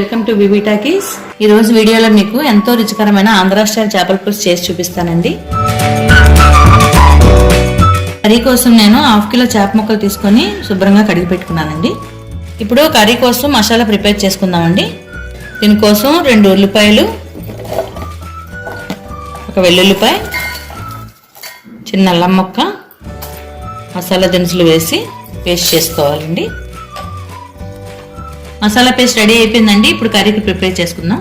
Welcome to BB talkies. ఈ రోజు వీడియోలో మీకు ఎంతో రుచికరమైన ఆంధ్ర స్టైల్ చేపల పులుసు చేసి చూపిస్తానండి. కర్రీ కోసం నేను 1/2 కిలో చేప ముక్కలు తీసుకొని శుభ్రంగా కడిగి పెట్టుకున్నానండి. ఇప్పుడు కర్రీ కోసం మసాలా ప్రిపేర్ చేసుకుందామండి. దీనికోసం 2 ఉల్లిపాయలు, 1 వెల్లుల్లిపాయ, చిన్న అల్లం ముక్క, మసాలా దినుసులు వేసి పేస్ట్ చేసుకోవాలండి. మసాలా పేస్ట్ రెడీ అయిపోయిందండి. ఇప్పుడు కర్రీకి ప్రిపేర్ చేసుకుందాం.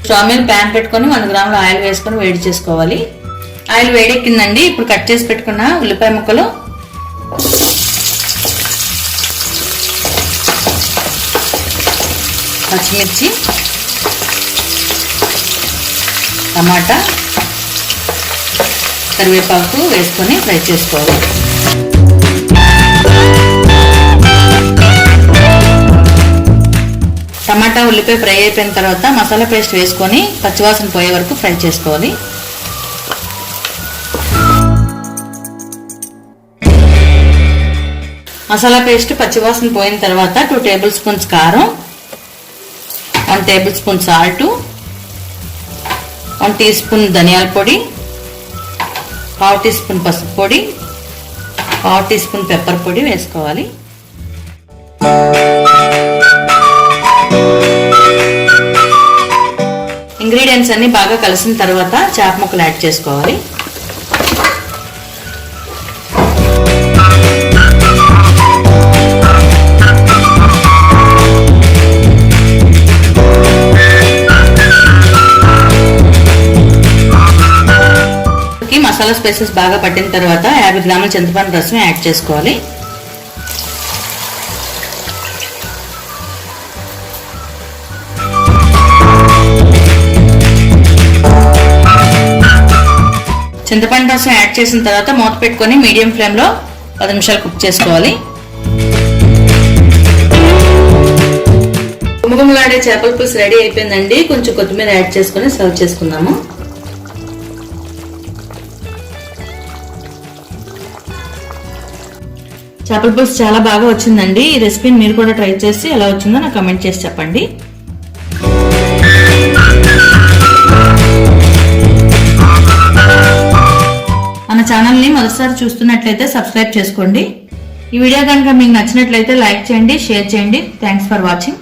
స్టవ్ మీద ప్యాన్ పెట్టుకొని 100 గ్రాముల ఆయిల్ వేసుకొని వేడి చేసుకోవాలి. ఆయిల్ వేడెక్కిందండి. ఇప్పుడు కట్ చేసి పెట్టుకున్న ఉల్లిపాయ ముక్కలు, పచ్చిమిర్చి, టమాటా, కరివేపాకు వేసుకొని ఫ్రై చేసుకోవాలి. టమాటా ఉల్లిపాయ ఫ్రై అయిపోయిన తర్వాత మసాలా పేస్ట్ వేసుకొని పచ్చివాసన పోయే వరకు ఫ్రై చేసుకోవాలి. మసాలా పేస్ట్ పచ్చివాసన పోయిన తర్వాత 2 టేబుల్ స్పూన్స్ కారం, 1 tablespoon salt, 1 teaspoon ధనియాల పొడి, 1/2 టీ స్పూన్ పసుపు పొడి, 1/2 టీ స్పూన్ పెప్పర్ పొడి వేసుకోవాలి. ఇంగ్రీడియంట్స్ అన్ని బాగా కలిసిన తర్వాత చేప ముక్కలు యాడ్ చేసుకోవాలి. మసాలా స్పైసెస్ బాగా పట్టిన తర్వాత 50 గ్రాముల చింతపండు రసం యాడ్ చేసుకోవాలి. చింతపండు రసం యాడ్ చేసిన తర్వాత మూత పెట్టుకొని మీడియం ఫ్లేమ్లో 10 నిమిషాలు కుక్ చేసుకోవాలి. గుమగుమలాడే చేపల పులుసు రెడీ అయిపోయిందండి. కొంచెం కొత్తిమీర యాడ్ చేసుకొని సర్వ్ చేసుకుందాము. చేపల పులుసు చాలా బాగా వచ్చిందండి. ఈ రెసిపీని మీరు కూడా ట్రై చేసి ఎలా వచ్చిందో నాకు కామెంట్ చేసి చెప్పండి. మన ఛానల్ని మొదటిసారి చూస్తున్నట్లయితే సబ్స్క్రైబ్ చేసుకోండి. ఈ వీడియో కనుక మీకు నచ్చినట్లయితే లైక్ చేయండి, షేర్ చేయండి. Thanks for watching.